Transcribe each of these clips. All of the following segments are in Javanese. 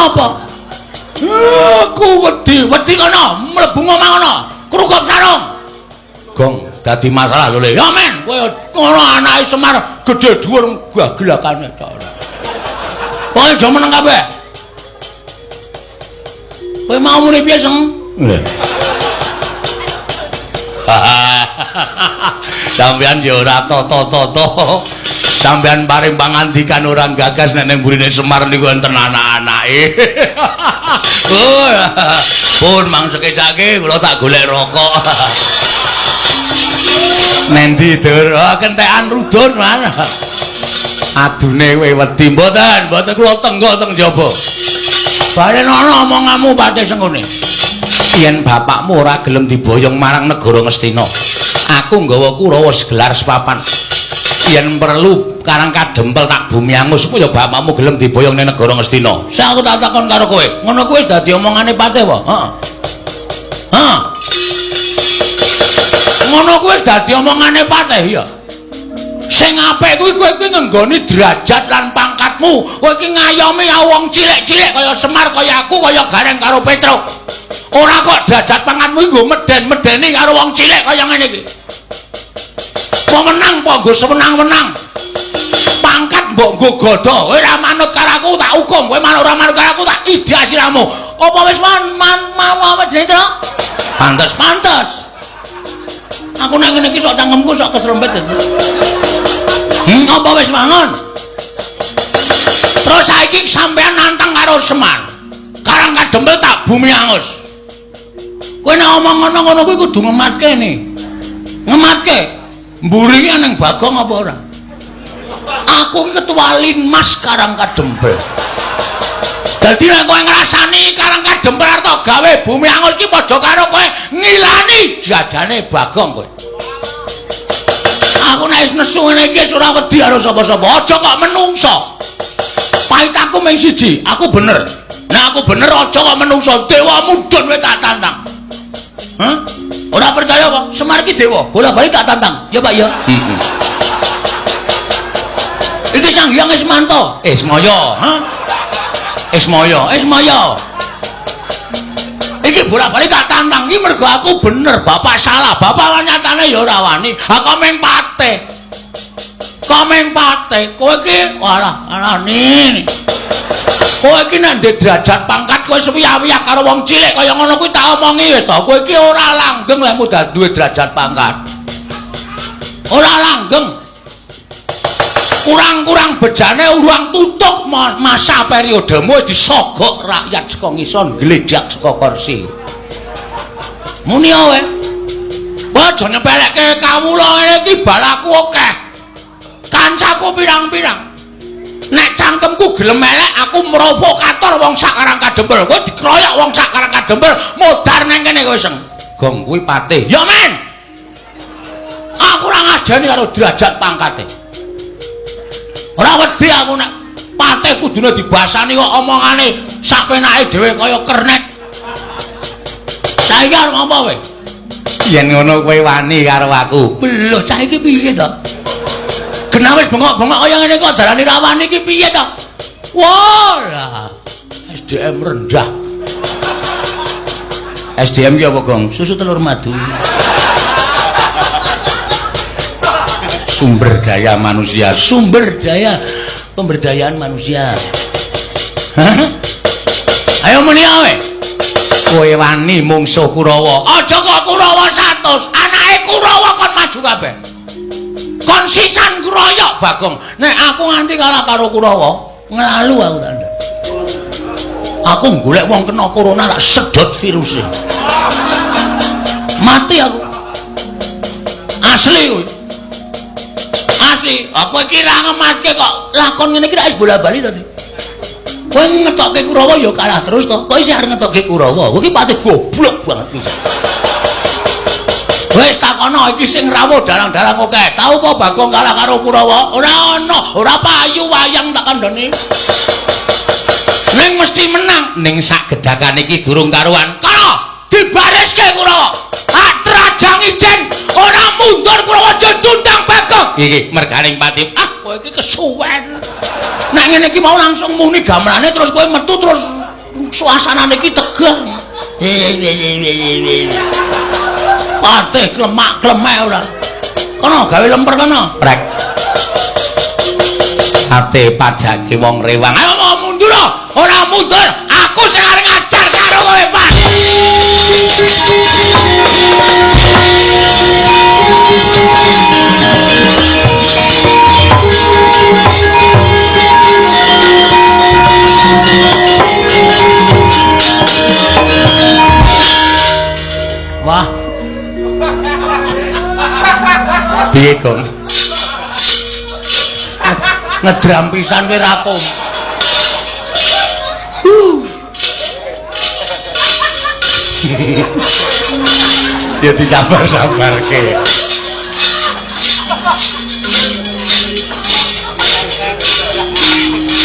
Apa? Aku wedi kono, mlebu omah kono. Krukop sarung. Gong, dadi masalah lho, Le. Ya men, kowe ngono anake Semar gedhe dhuwur gagelakane cok. Kowe aja meneng kabeh. Kowe mau muni piye, Seng? Sampeyan ya ora toto-toto. Sampeyan paring pangandikan orang gagas nek ning burine Semar niku enten anak-anake. Pun mangseke-sake kula tak golek rokok. Nendi dur, kentekan rudun man. Adune kowe wedi mboten kula tenggo teng jaba. Bare ana omonganmu Patih Sengkone. Yen bapakmu ora gelem diboyong marang negara Ngastina, aku nggawa Kurawa segelar sepapan. Yen perlu Karang Kadempel tak bumi angus supaya bapakmu gelem diboyong ning negara Ngastina. Sak aku tak takon karo kowe, ngono kuwi wis dadi omongane Patih apa? Heeh. Ngono kuwi wis dadi omongane Patih ya. Sing apik kuwi kowe iki ngenggoni derajat lan pangkatmu. Kowe iki ngayomi wong cilik-cilik kaya Semar kaya aku kaya Gareng karo Petruk. Ora kok derajat pangkatmu iki nggo meden-medeni karo wong cilik kaya ngene iki. Pemenang apa nggo semenang-menang. Pangkat mbok nggo godho. Kowe ora manut karo aku tak hukum. Kowe ora manut karo aku tak idah siramu. Apa wis mau jenenge, Tru? Pantes. Aku nang ngene iki sok cangkemku sok keserempet. Apa wis mangon? Terus saiki sampean nantang karo Semar. Karang Kadempel tak bumi angus. Kowe nek omong ngono kuwi kudu ngematke nih. Ngematke. Mburi ki ning Bagong apa ora? Aku iki ketua Linmas Karang Kadempel. Dadi nek kowe ngrasani Karang Kadempel arep gawe bumi angus ki padha karo kowe ngilani jadane Bagong kowe. Aku nek wis nesu ngene iki ora wedi karo sapa-sapa. Aja kok menungso. Pahit aku mung siji, aku bener. Nek aku bener aja kok menungso. Dewa mudhun kowe tak tantang. Hah? Ora percaya apa? Semar ki dewa. Bola-bali tak tantang. Ya Pak ya. Heeh. Iki Sang Hyang Ismanto. Ismaya, ha? Ismaya. Iki bola-bali tak tantang iki mergo aku bener, bapak salah. Bapak nyatane ya ora wani. Aku meng Patih. Kowe iki walah nih. Kowe iki nek ndek derajat pangkat kowe suwi-wiyah karo wong cilik kaya ngono kuwi tak omongi wis to. Kowe iki ora langgeng lek mudah duwe derajat pangkat. Ora langgeng. Kurang-kurang bejane urang tutup masa periodemu wis disogok rakyat saka ngison gledhak saka kursi. Muni wae. Aja nyepelekke kawula ngene iki balaku akeh. Kancaku pirang-pirang. Nek cangkemku gelem elek aku provokator wong sak Karang Kadempel. Kowe dikeroyok wong sak Karang Kadempel modar nang kene kowe Seng. Gong kuwi Patih. Ya men. Aku ora ngajeni karo derajat pangkate. Ora wedi aku nek Patih kudune dibasani kok omongane sapenake dhewe kaya kernet. Saiki arep apa kowe? Yen ngono kowe wani karo aku. Lho cah iki piye to? Genah wis bengok-bengok kaya ngene kok darani rawani iki piye to? Wah, SDM rendah. SDM ki apa, Gong? Susu telur madu. Sumber daya manusia, sumber daya pemberdayaan manusia. Hah? Ayo muni awe. Kowe wani mungsuh Kurawa. Aja kok Kurawa 100, anake Kurawa kon maju kabeh. Kon sisan kroyok Bagong. Nek aku nganti kalah karo Kurawa, nglalu aku tak ndak. Aku golek wong kena corona tak sedot virusnya. Mati aku. Asli kuwi. Asli, aku iki ra ngematke kok lakon ngene iki wis bola-bali tadi. Kowe ngetokke Kurawa ya kalah terus to. Kowe isih arep ngetokke Kurawa. Kowe iki pati goblok banget pisan. Wis takono iki sing rawuh dalang-dalang akeh. Tau apa Bagong kalah karo Kurawa? Ora ana, ora payu wayang tak kandhani. Ning mesti menang. Ning sak gedhakan iki durung karuan. Kana dibariske Kurawa. Atrajang ijen ora mundur Kurawa ditundang Bagong. Iki merganing Pati. Kowe iki kesuwen. Nek ngene iki mau langsung muni gamelane terus kowe metu terus suasanane iki tegang. Patih klemak-klemek ora. Kono gawe lemper kono. Rek. Ate padake wong rewang. Ayo mau mundur, ora mundur. Aku sing arep ngajar karo kowe, Pak. Wah. Piye, Gong? Ngedram pisan kowe rakum. Ya disabar-sabarke.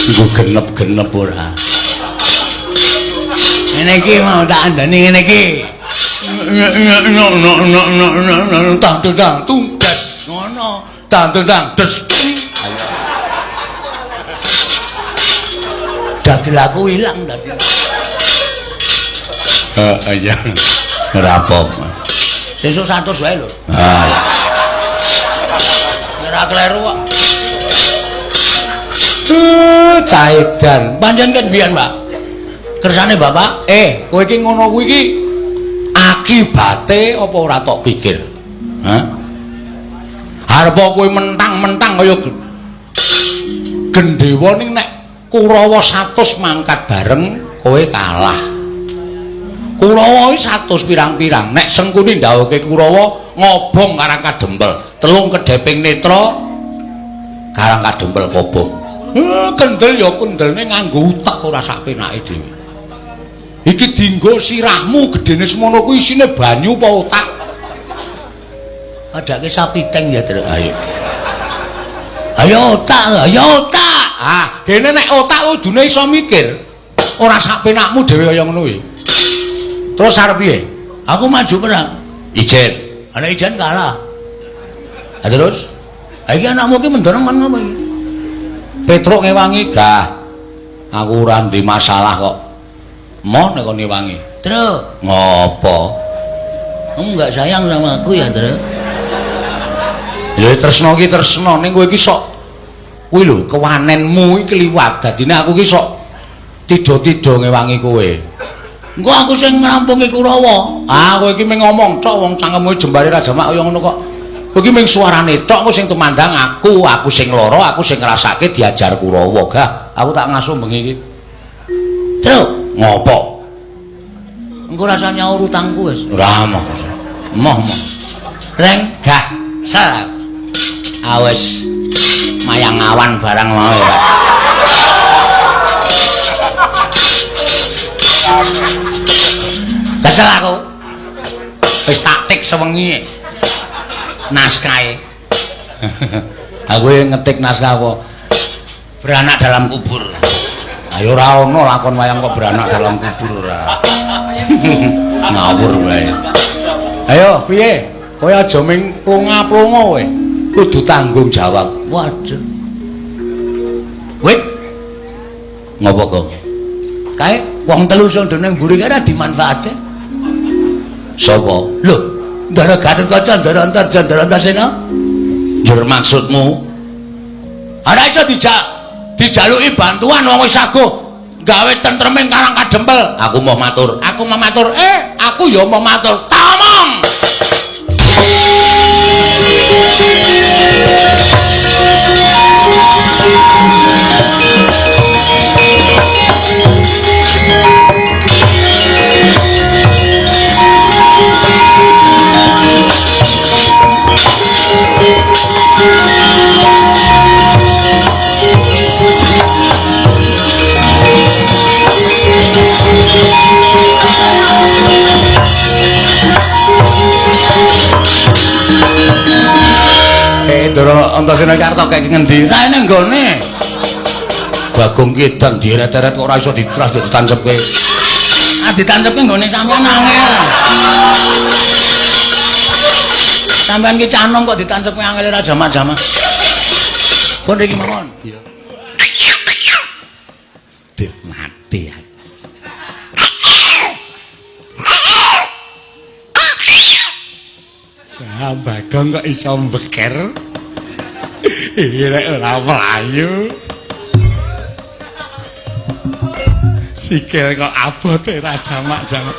Nggo genep-genep ora. Ngene iki mau tak andani ngene iki. Tang tunggas ngono. Tang des. Dagel aku ilang tadi. Iya. Ora apa-apa. Sesuk 100 wae lho. Ora kleru kok. Caedan. Pancen kan biyen, Pak. Kersane Bapak, kowe iki ngono kuwi iki akibate apa ora tok pikir? Hah? Arep kowe mentang-mentang kaya Gendhewa ning nek Kurawa 100 mangkat bareng kowe kalah. Kurawa iki 100 pirang-pirang. Nek Sengkuni ndhawuhke Kurawa ngobong Karang Kadempel, telung kedheping netra Karang Kadempel kobong. Kendel ya kendelne nganggo utek ora sak penake dhewe. Iki dienggo sirahmu gedene semono kuwi isine banyu apa otak? Adake sapiteng ya, Tru. Ayo. Ayo otak, ayo otak. Ah, kene nek otak kudune iso mikir. Ora sak penakmu dhewe kaya ngono kuwi. Terus arep piye? Aku maju perang. Ijen. Ana ijen kalah. Ha terus? Ha iki anakmu ki mendorong men ngopo iki? Petruk ngewangi gah. Aku ora ndek masalah kok. Moh nek kon ngewangi. Truk, ngopo? Kamu enggak sayang sama aku ya, Truk? Ya tresno ki tresno ning kowe iki sok kuwi lho kewanenmu iki kliwat dadine aku ki sok tido-tido ngewangi kowe. Engko aku sing ngrampungi Kurawa. Ah kowe iki mung ngomong tok wong cangkemmu jembare ra jamak kaya ngono kok. Kowe iki mung suarane tok aku sing tumandang aku sing lara, aku sing ngrasake diajar Kurawa gah. Aku tak ngasuh bengi iki. Truk, ngopo? Engko rasane nyaur utangku wis. Ora moh. Moh. Reng gah. Sal. Awes mayang awan barang mau ya, Pak. Kesel aku. Wis taktik sewengi. Naskahe. Aku ngetik naskah apa? Beranak dalam kubur. Ayo ora ono lakon wayang kok beranak dalam kubur ora. Ngawur wae. Ayo piye? Kowe aja ming plonga-plonga kowe. Kudu tanggung jawab. Waduh. Wit. Ngopo kok? Kae wong telu sing ndene mburi kira dimanfaatke. Sapa? Lho, Ndara Gatotkaca, Ndara Antarja, Ndara Antasena. Njur maksudmu? Ora iso dijaluki bantuan wong wis saguh gawe tentreming Karang Kadempel. Aku mau matur. Aku ya mau matur. Tamong. Ndara Antasena Karta kek ngendi? Lah ning nggone. Bagong Kidan diret-eret kok ora iso ditras ditancepke. Ah ditancepke nggone sampean angel. Sampean ki canom kok ditancepke angel ora jamak-jamak. Pun iki mawon. Iya. Dit mati. Lah Bagong kok iso mbeker. Iki lek ora mlayu. Sikil kok abote ra jamak-jamak.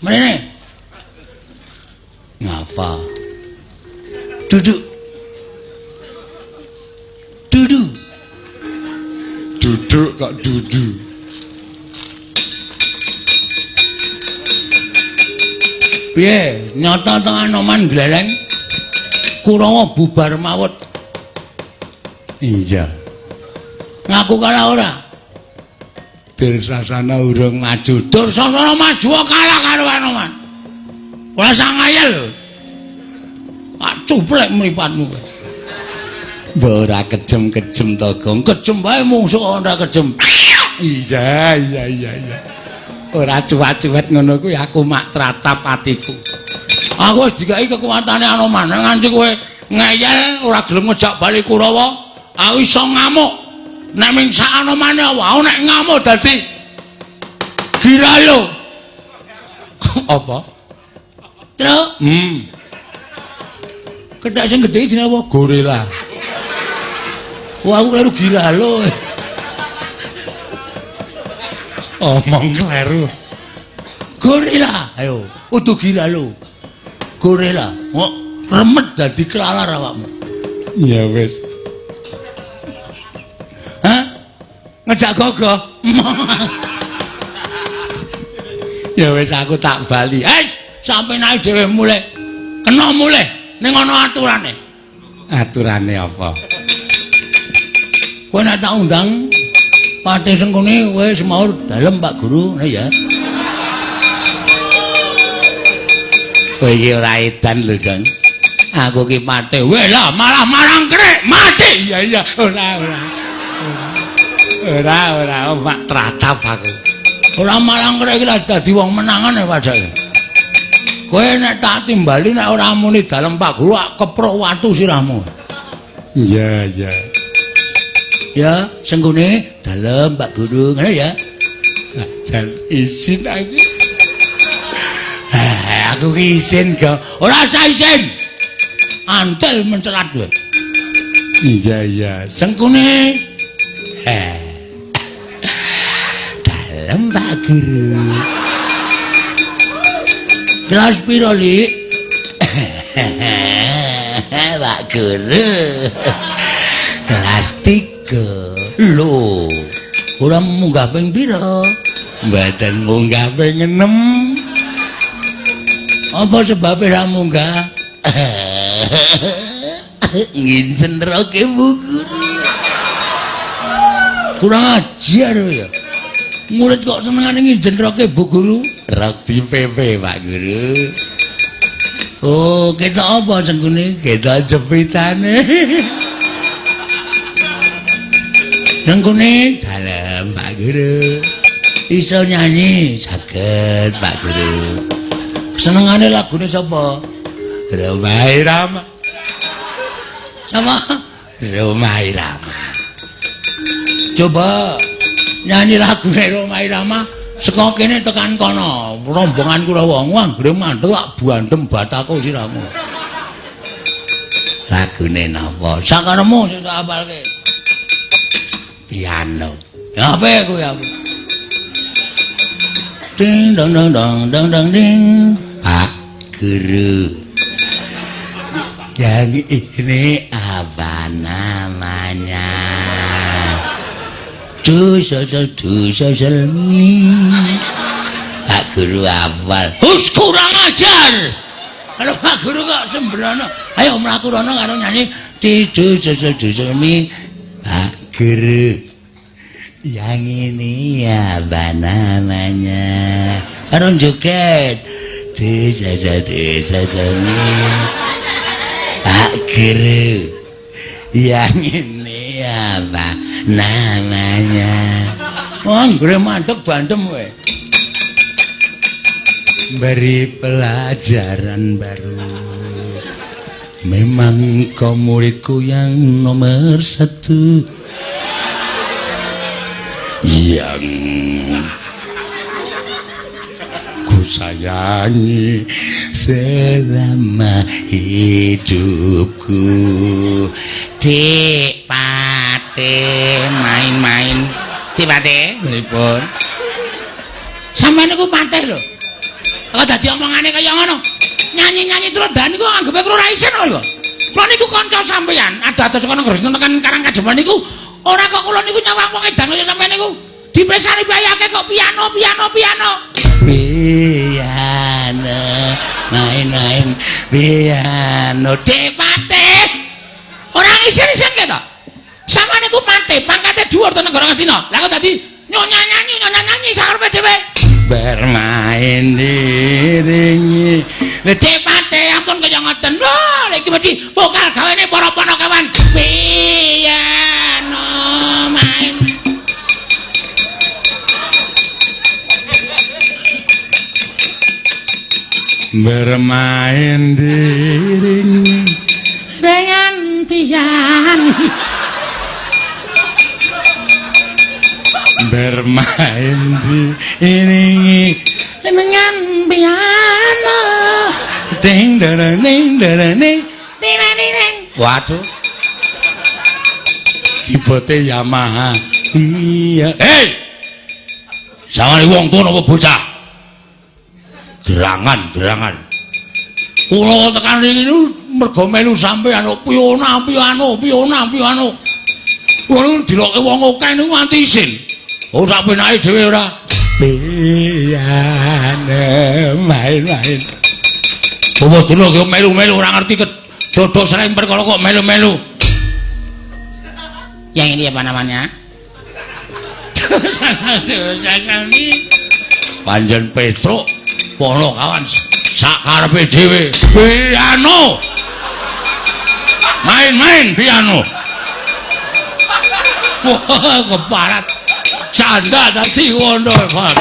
Mrene. Ngapa? Duduk. Duduk. Duduk kok dudu. Piye? Nyata teng Anoman gleleng. Kurawa bubar mawut. Iya. Ngaku kalah ora? Dursasana urung maju. Dursasana maju kalah karo Anoman. Ora sangayel. Tak cuplek mripatmu kowe. Mbok ora kejem-kejem to, Gong. Kejem wae mungsuh ora kejem. Iya. Ora cuwat-cuwet ngono kuwi aku mak tratap atiku. Aku wis dikai kekuatane Anoman nganti kowe ngeyel ora gelem ngejak bali Kurawa. Aku iso ngamuk. Nek ming sak Anomane wae nek ngamuk dadi giralo. Apa? Truk. Kethek sing gedhe jenenge apa? Gorila. Wah, aku kleru giralo. Omong kleru. Gorila. Ayo, udu giralo. Gorila. Kok remet dadi kelalar awakmu. Ya wis. Hah? Ngejak gogo. Ya wis aku tak bali. Sampe naik dhewe mulih. Kena mulih ning ana aturane. Aturane apa? Kowe nek tak undang Patih Sengkuni kowe semaur dalem Pak Guru, ya. Kowe iki ora edan lho, Gang. Aku ki Patih. Weh lah malah marang krek, mati. Iya, ora, Pak tratap aku. Ora marang krek iki lah dadi wong menangan ya padake. Kowe nek tak timbali nek ora muni dalem Pak Guru keprok watu sirahmu. Iya. Ya, Sengkuni dalem Pak Guru, ngono ya. Jan izin aku. Aku ki izin, Go. Ora usah izin. Antel mencelat kowe. Iya. Sengkuni. Dalem Pak Guru. Kelas piro, Lik? Pak Guru. Kelas 3. Lho, ora munggah ping piro? Mboten munggah ping 6. Apa sebab ora munggah? Ngincenroke buku. Kurang ajar ya. Murid kok senengane ngincenroke Bu Guru? Rok di PP, Pak Guru. Oh, kita apa Sengkuni? Kita jepitane. Sengkuni dalem Pak Guru. Iso nyanyi saged Pak Guru. Senengane lagune sapa? Roma Irama. Sama Roma Irama. Coba nyanyi lagune Roma Irama saka kene tekan kono. Rombongan Kurawa anggere mandheng tak bandem batako siramu. Lagune napa? Sakaremu sing tak apalke. Piano. Apa kuwi aku? Ding dong dong dong dong dong ding. Pak Guru. Yang ini apa namanya? Duselmi. Pak Guru hafal. Hus kurang ajar. Kalau Pak Guru kok sembrono. Ayo mlaku rono karo nyanyi duselmi. Pak Guru. Yang ini apa namanya? Karo joget. Duselmi. Pak Guru. Yang ini apa namanya? Wah, anggere mandeg bandem kowe. Beri pelajaran baru. Memang kau muridku yang nomor 1 yang ku sayangi selama hidupku. Dik Pate main-main. Dik Pate pripun? Sampeyan niku patih lho. Kok dadi omongane kaya ngono? Nyanyi-nyanyi Trodan niku anggepe kula ra isin lho. Kula niku kanca sampeyan, adados kono Gresna tekan Karang Kajeman niku ora kok kula niku nyawang wong edan kaya sampeyan niku. Dipresani bayake kok piano. Piano, main-main piano. Dik Pate. Ora isin-isin ke to? Sama niku Pate, pangkate dhuwur to negara Ngastina. Lah kok dadi nyanyi sakarep dhewe. Bermain diringi. Dik Pate ampun kaya ngoten. Lho, iki mesti vokal gawene para Panakawan. Piano main. Bermain diringi dengan piano. Bermain diringi dengan piano. Ding ding ding ding ding. Waduh. Kibote Yamaha. Iya. Hei. Sawari wong tuwa napa bocah? Gerangan. Kula tekan niku mergo melu sampeyan piano. Kula diloke wong akeh niku nganti isin. Oh sak penake dhewe ora. Piano main-main. Apa dulu kok melu-melu ora ngerti dodok sering perkara kok melu-melu. Yang ini apa namanya? Dosa sami. Panjen Petruk pono kawan sakarepe dhewe. Piano. Main-main piano. Wah, keparat. Canda dadi ngono, Pak.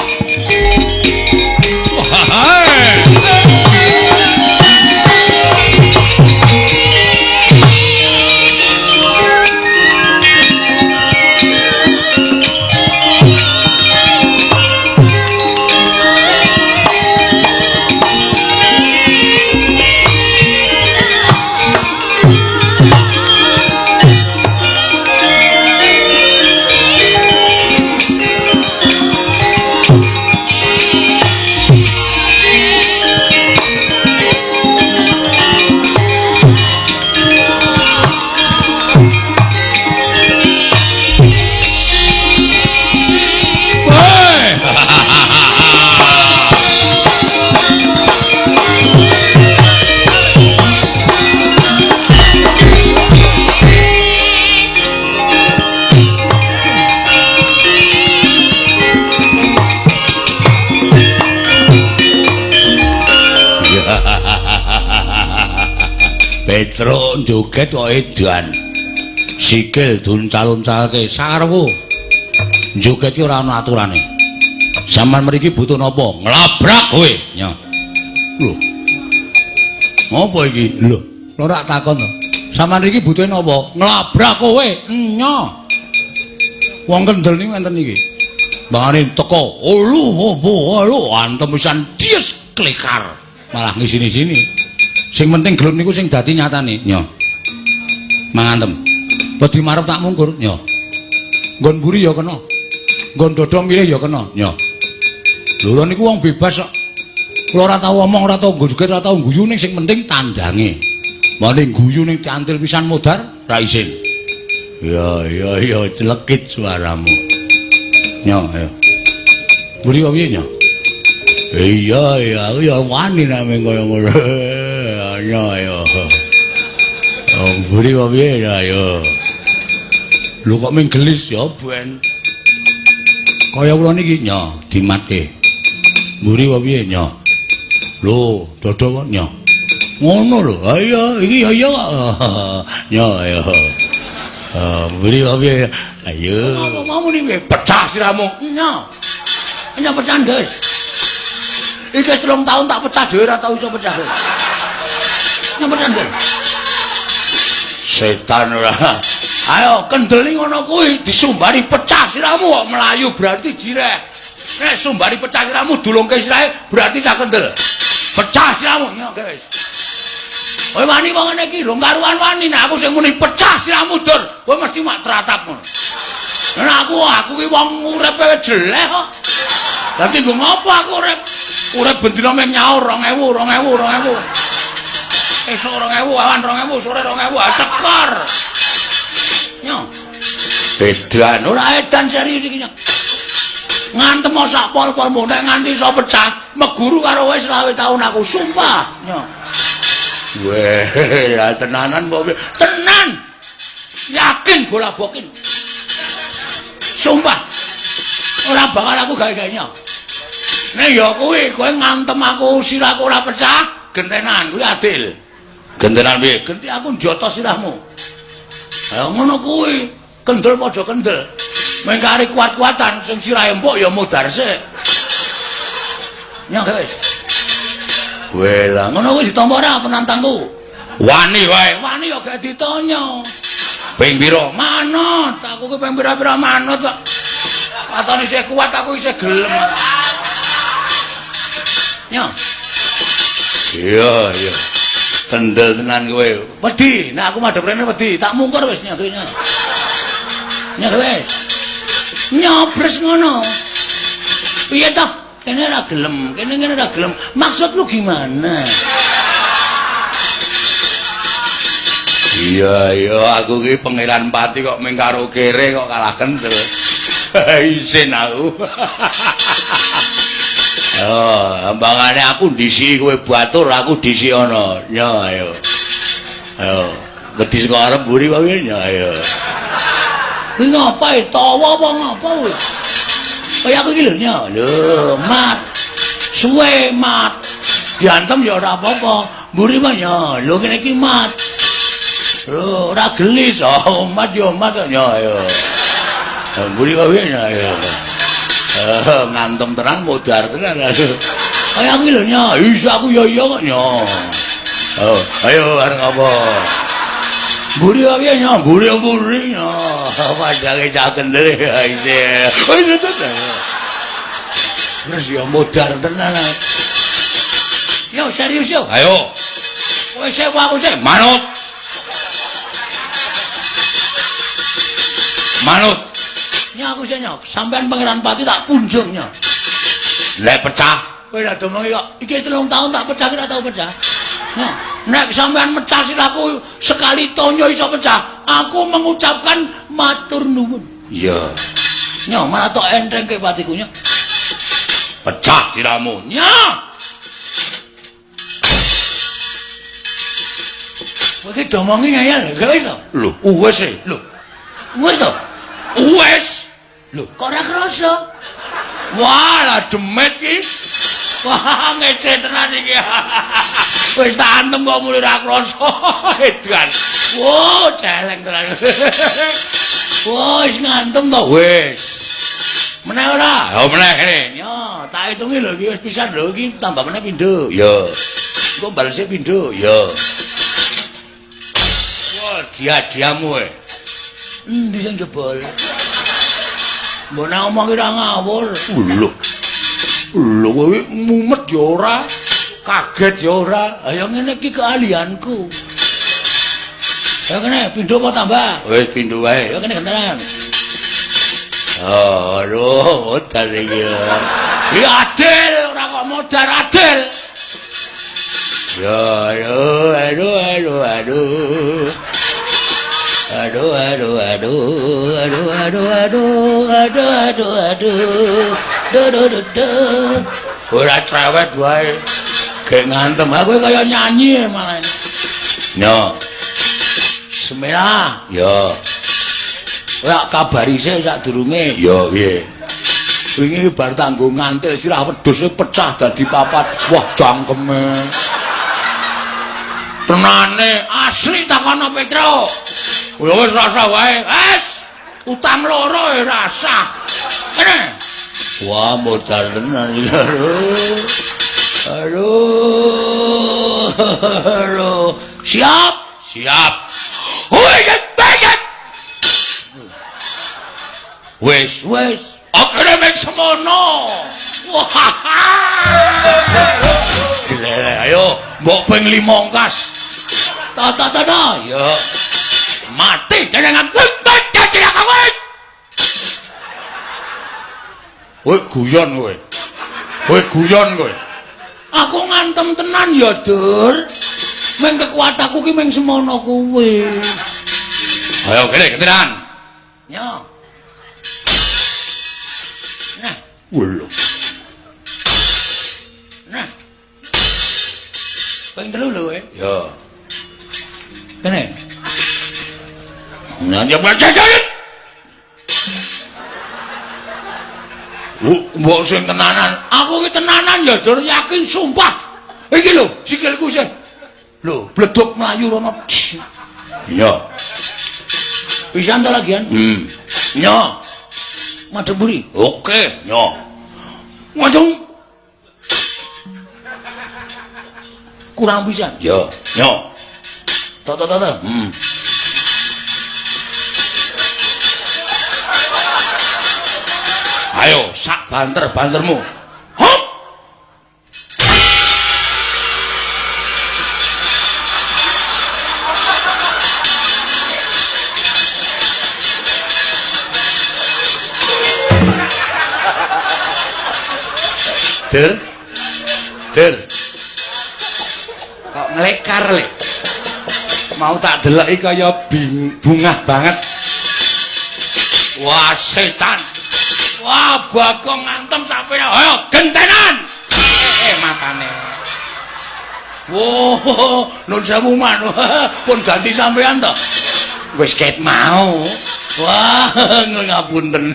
Petruk joget kok edan. Sikil duncal-uncalke sarwu. Joget ki ora ana aturane. Sampeyan mriki butuh napa? Nglabrak kowe. Nyo. Lho. Ngopo iki? Lho, ora takon to. Sampeyan mriki butuhe napa? Nglabrak kowe. Nyo. Wong kendel niku enten iki. Bangane teko. Lu antem pisan dies klikar. Malah ngisini-sini. Sing penting gelem niku sing dadi nyatane. Nyo. Mangantem. Wedi marep tak mungkur. Nyo. Nggon mburi ya kena. Nggon dada milih ya kena. Nyo. Lho niku wong bebas kok. Kula ora tau omong, ora tau nggo joget, ora tau guyu ning sing penting tandange. Mane guyu ning cantil pisan modar ra isin. Ya celekit suaramu. Nyo, ayo. Mburi kok piye, Nyo? Iya, aku ya wani nek mung kaya ngono. Ayo. Oh, mburi kok piye ya, ayo. Lho kok mung gelis ya, Ben. Kaya kula niki, Nyo, dimatke. Mburi kok piye, Nyo? Lho, dada kok, Nyo. Ngono lho. Ayo, iki ya kok. Nyo, ayo. Mburi kok piye? Ayo. Mau niki pecah siramu. Nyo. Nyo pecah, guys. Iki 3 tahun tak pecah dhewe ora tau iso pecah. Nyo pecah, guys. Setan ora. Ayo kendeli ngono kuwi disumbari pecah siramu kok melayu berarti jireh. Nek sumbari pecah siramu dulungke sirahe berarti sak kendel. Pecah siramu ya guys. Kowe wani wong ngene iki rong karuan wani nek aku sing muni pecah siramu dur. Kowe mesti mak teratap ngono. Nek aku ki wong uripe jelek kok. Dadi nggo ngopo aku urip? Urip bendina meh nyaur 2000. Esuk 2000, awan 2000, sore 2000, cekor. Nyo. Edan ora edan serius iki, Nyo. Ngantem sak pol-polmu nek nganti iso pecah, meguru karo wis 20 taun aku, sumpah, Nyo. Weh, tenanan mbok. Tenan. Yakin bola bokin. Sumpah. Ora bakal aku gawe-gawe, Nyo. Nek ya kuwi kowe ngantem aku sirahku ora pecah, gentenan kuwi adil. Gentenan piye? Genti aku njotos sirahmu. Ayo ngono kuwi, kendel padha kendel. Mengkari kuat-kuatan sing sirahe empuk ya mudhar sik. Nyong wis. Wela, ngono kuwi ditampa ora penantangku. Wani wae, wani ya gak ditonyo. Ping pira? Manut, aku ki ping pira-pira manut kok. Katone isih kuat aku isih gelem. Nyong. Iya. Kendel tenan kowe. Wedi, nek aku madhep rene wedi, tak mungkur wis nyok kene. Nyok wis. Nyobres ngono. Piye toh? Kene ora gelem, kene ora gelem. Maksud lu gimana? Iya, aku ki pangeran pati kok mung karo kere kok kalah kendel. Isin aku. Oh, ambangane aku ndisi kowe batur, aku ndisi ana. Nyo ayo. Ayo, wedi saka arep mburi wae nyo ayo. Kuwi ngapa tawa apa ngapa kuwi? Kaya aku iki lho nyo. Lho, mat. Suwe mat. Diantem ya ora apa-apa. Mburi wae nyo. Lho kene iki mat. Lho, ora gelis. Oh, mat yo mat nyo ayo. Mburi wae nyo ayo. Ngantem tenan modar tenan. Kaya aku lho nya, iso aku ya iya kok nya. Ayo areng apa? Mburi wae nya, mburi nya. Pajange cah kendel isih. Wis ya modar tenan. Yo serius yo. Ayo. Wis aku sik manut. Manut. Nya aku sih nyok, sampean pangeran pati tak punjung nyok. Lek pecah, kowe ora domongi kok. Iki 3 tahun tak pecah kira tau pecah. Nyok, nek sampean mecah sirahku sekali tonyo iso pecah, aku mengucapkan matur nuwun. Iya. Nyok, malah tok enteng ke patiku nyok. Pecah sirahmu. Nyok. Kowe iki domongi ngayal, gak wis to? Lho, wis e. Lho. Wis to? Wis. Lho, kok ora krasa? Wah, lah demet iki. Wah, ngece tenan iki. Wis tak antem kok mulih ora krasa. Edan. Wo, celeng tenan. Wis ngantem to, wis. Meneh ora? Ya meneh kene. Yo, tak hitungi lho iki wis pisan lho iki tambah meneh pindho. Yo. Engko balese pindho. Yo. Wah, dia-diamu e. Endi sing jebol? Mbok nang omong ora ngawur. Lho kowe mumet ya ora, kaget ya ora. Ayo ngene iki keahlianku. Ya kene pindho apa tambah? Wis pindho wae. Ya kene gentenan. Oh, aduh, modar iki. Ya adil, ora kok modar adil. Ya, aduh. Ora cerewet wae. Gek ngantem aku kaya nyanyi malah. Yo. Semela, yo. Ora kabari sik sadurunge. Yo piye? Wingi bar tanggo ngantil sirah wedhus pecah dadi papat. Wah, jangkeme. Tenane asli takono Petro. Ya wis rasa wae. Wis. Utang loro rasa. Kene. Wah, modal tenan iki. Aduh. Siap. Wis. Akhire mek semono. Wah. Lele ayo mbok ping 5 kas. Ta. Ya. Mati jenengan kuwi kowe. Kowe guyon kowe. Aku ngantem tenan ya, Dur. Meng kekuatanku ki meng semono kuwi. Ayo kene keteran. Yo. Nah, Wulu. nah. Ping 3 lho, Ya. Kene. Nah, ya baca. Mbok sing tenanan. Aku ki tenanan ya, Dur, yakin sumpah. Iki lho, sikilku sih. Lho, bledok mlayu rono. Iya. Pisan ta lagian? Iya. Madhep mburi. Oke, iya. Waduh. Kurang pisan. Iya. Iya. Ta. Ayo, sak banter-bantermu. Hop. Der. Kok nglekar le. Mau tak deleki kaya bungah banget. Wah, setan. Wah, Bagong ngantem sampe ayo gentenan. Matane. Wo, nun sewu man. Pun ganti sampean to. Wis ket mau. Wah, ngapunten.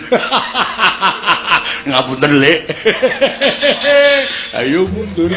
Ngapunten, Lek. Ayo mundur.